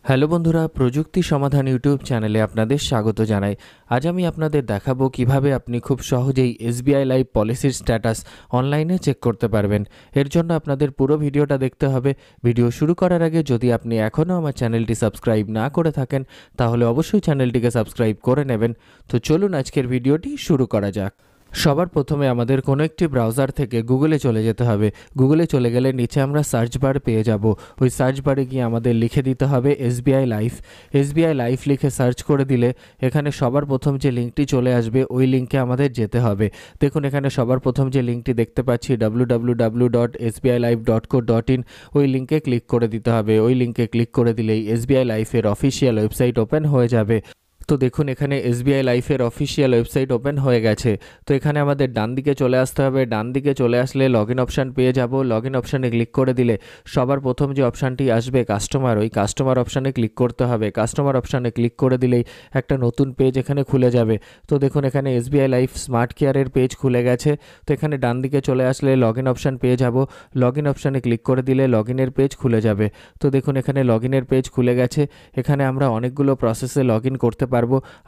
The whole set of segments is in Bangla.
হ্যালো বন্ধুরা, প্রযুক্তি সমাধান ইউটিউব চ্যানেলে আপনাদের স্বাগত জানাই। আজ আমি আপনাদের দেখাবো কিভাবে আপনি খুব সহজেই এসবিআই লাইভ পলিসির স্ট্যাটাস অনলাইনে চেক করতে পারবেন। এর জন্য আপনাদের পুরো ভিডিওটা দেখতে হবে। ভিডিও শুরু করার আগে যদি আপনি এখনও আমার চ্যানেলটি সাবস্ক্রাইব না করে থাকেন তাহলে অবশ্যই চ্যানেলটিকে সাবস্ক্রাইব করে নেবেন। তো চলুন আজকের ভিডিওটি শুরু করা যাক। সবার প্রথমে আমাদের কোনো একটি ব্রাউজার থেকে গুগলে চলে যেতে হবে। গুগলে চলে গেলে নিচে আমরা সার্চ বার পেয়ে যাব। ওই সার্চ বারে গিয়ে আমাদের লিখে দিতে হবে এসবিআই লাইভ। এসবিআই লাইভ লিখে সার্চ করে দিলে এখানে সবার প্রথম যে লিঙ্কটি চলে আসবে ওই লিঙ্কে আমাদের যেতে হবে। দেখুন এখানে সবার প্রথম যে লিঙ্কটি দেখতে পাচ্ছি www.sbilive.co.in, ওই লিঙ্কে ক্লিক করে দিতে হবে। ওই লিঙ্কে ক্লিক করে দিলেই এসবিআই লাইফের অফিসিয়াল ওয়েবসাইট ওপেন হয়ে যাবে। তো দেখুন এখানে এসবিআই লাইফের অফিসিয়াল ওয়েবসাইট ওপেন হয়ে গেছে। তো এখানে আমাদের ডান দিকে চলে আসতে হবে। ডান দিকে চলে আসলে লগ ইন অপশান পেয়ে যাব। লগ ইন অপশানে ক্লিক করে দিলে সবার প্রথম যে অপশানটি আসবে কাস্টমার, ওই কাস্টমার অপশানে ক্লিক করতে হবে। কাস্টমার অপশানে ক্লিক করে দিলেই একটা নতুন পেজ এখানে খুলে যাবে। তো দেখুন এখানে এসবিআই লাইফ স্মার্ট কেয়ারের পেজ খুলে গেছে। তো এখানে ডান দিকে চলে আসলে লগ ইন অপশান পেয়ে যাব। লগ ইন অপশানে ক্লিক করে দিলে লগ ইনের পেজ খুলে যাবে। তো দেখুন এখানে লগ ইনের পেজ খুলে গেছে। এখানে আমরা অনেকগুলো প্রসেসে লগ ইন করতে পারবো।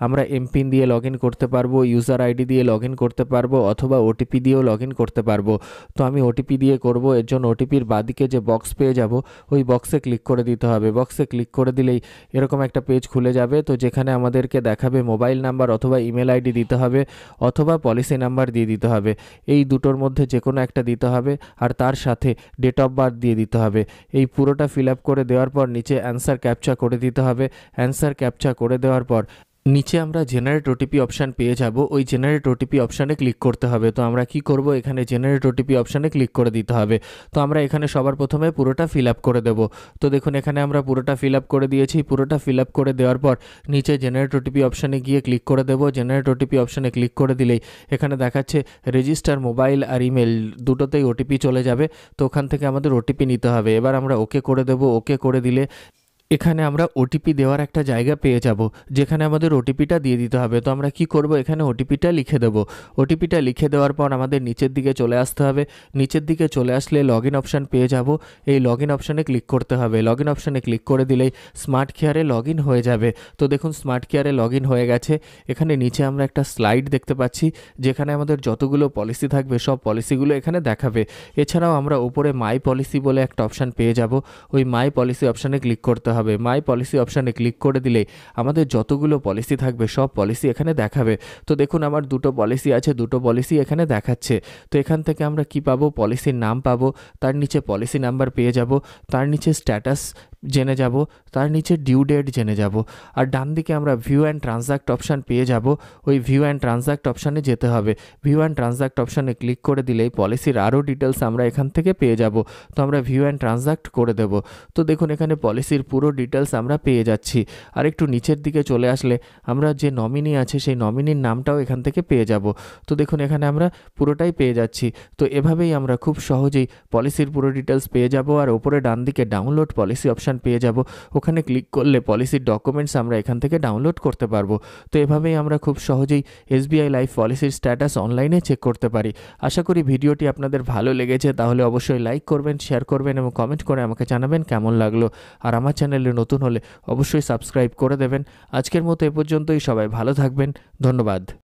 আমরা এমপিন দিয়ে লগ ইন করতে পারবো, ইউজার আইডি দিয়ে লগ ইন করতে পারবো, অথবা ওটিপি দিয়েও লগ ইন করতে পারবো। তো আমি ওটিপি দিয়ে করব। এর জন্য ওটিপির বাদিকে যে বক্স পেয়ে যাব ওই বক্সে ক্লিক করে দিতে হবে। বক্সে ক্লিক করে দিলেই এরকম একটা পেজ খুলে যাবে। তো যেখানে আমাদেরকে দেখাবে মোবাইল নাম্বার অথবা ইমেল আইডি দিতে হবে, অথবা পলিসি নাম্বার দিয়ে দিতে হবে। এই দুটোর মধ্যে যে কোনো একটা দিতে হবে, আর তার সাথে ডেট অফ বার্থ দিয়ে দিতে হবে। এই পুরোটা ফিল আপ করে দেওয়ার পর নিচে অ্যান্সার ক্যাপচা করে দিতে হবে। অ্যান্সার ক্যাপচা করে দেওয়ার পর নিচে আমরা জেনারেট ওটিপি অপশান পেয়ে যাব। ওই জেনারেট ওটিপি অপশানে ক্লিক করতে হবে। তো আমরা কি করব, এখানে জেনারেট ওটিপি অপশানে ক্লিক করে দিতে হবে। তো আমরা এখানে সবার প্রথমে পুরোটা ফিল আপ করে দেব। তো দেখুন এখানে আমরা পুরোটা ফিল আপ করে দিয়েছি। পুরোটা ফিল আপ করে দেওয়ার পর নিচে জেনারেট ওটিপি অপশানে গিয়ে ক্লিক করে দেব। জেনারেট ওটিপি অপশানে ক্লিক করে দিলেই এখানে দেখাচ্ছে রেজিস্টার মোবাইল আর ইমেল দুটোতেই ওটিপি চলে যাবে। তো ওখান থেকে আমাদের ওটিপি নিতে হবে। এবার আমরা ওকে করে দেব। ওকে করে দিলে এখানে আমরা ওটিপি দেওয়ার একটা জায়গা পেয়ে যাব, যেখানে আমাদের ওটিপিটা দিয়ে দিতে হবে। তো আমরা কি করব, এখানে ওটিপিটা লিখে দেব। ওটিপিটা লিখে দেওয়ার পর আমাদের নিচের দিকে চলে আসতে হবে। নিচের দিকে চলে আসলে লগ ইন অপশান পেয়ে যাব। এই লগ ইন অপশানে ক্লিক করতে হবে। লগ ইন অপশানে ক্লিক করে দিলেই স্মার্ট কেয়ারে লগ ইন হয়ে যাবে। তো দেখুন স্মার্ট কেয়ারে লগ ইন হয়ে গেছে। এখানে নিচে আমরা একটা স্লাইড দেখতে পাচ্ছি, যেখানে আমাদের যতগুলো পলিসি থাকবে সব পলিসিগুলো এখানে দেখাবে। এছাড়াও আমরা উপরে মাই পলিসি বলে একটা অপশান পেয়ে যাব। ওই মাই পলিসি অপশানে ক্লিক করতে হবে। মাই পলিসি অপশানে ক্লিক করে দিলে আমাদের যতগুলো পলিসি থাকবে সব পলিসি এখানে দেখাবে। তো দেখুন আমার দুটো পলিসি আছে, দুটো পলিসি এখানে দেখাচ্ছে। তো এখান থেকে আমরা কি পাবো, পলিসির নাম পাবো, তার নিচে পলিসি নাম্বার পেয়ে যাব, তার নিচে স্ট্যাটাস জেনে যাব, তার নিচে ডিউ ডেট জেনে যাব। আর ডান দিকে আমরা ভিউ অ্যান্ড ট্রানজ্যাক্ট অপশান পেয়ে যাব। ওই ভিউ অ্যান্ড ট্রানজ্যাক্ট অপশানে যেতে হবে। ভিউ অ্যান্ড ট্রানজ্যাক্ট অপশানে ক্লিক করে দিলেই পলিসির আরও ডিটেলস আমরা এখান থেকে পেয়ে যাব। তো আমরা ভিউ অ্যান্ড ট্রানজ্যাক্ট করে দেব। তো দেখুন এখানে পলিসির পুরো ডিটেলস আমরা পেয়ে যাচ্ছি। আর একটু নিচের দিকে চলে আসলে আমরা যে নমিনি আছে সেই নমিনির নামটাও এখান থেকে পেয়ে যাব। তো দেখুন এখানে আমরা পুরোটাই পেয়ে যাচ্ছি। তো এভাবেই আমরা খুব সহজেই পলিসির পুরো ডিটেলস পেয়ে যাব। আর ওপরে ডান দিকে ডাউনলোড পলিসি অপশান পেয়ে যাব। ওখানে ক্লিক করলে পলিসির ডকুমেন্টস আমরা এখান থেকে ডাউনলোড করতে পারবো। তো এভাবেই আমরা খুব সহজেই এসবিআই লাইফ পলিসির স্ট্যাটাস অনলাইনে চেক করতে পারি। আশা করি ভিডিওটি আপনাদের ভালো লেগেছে। তাহলে অবশ্যই লাইক করবেন, শেয়ার করবেন এবং কমেন্ট করে আমাকে জানাবেন কেমন লাগলো। আর আমার চ্যানেলে নতুন হলে অবশ্যই সাবস্ক্রাইব করে দেবেন। আজকের মতো এ পর্যন্তই। সবাই ভালো থাকবেন। ধন্যবাদ।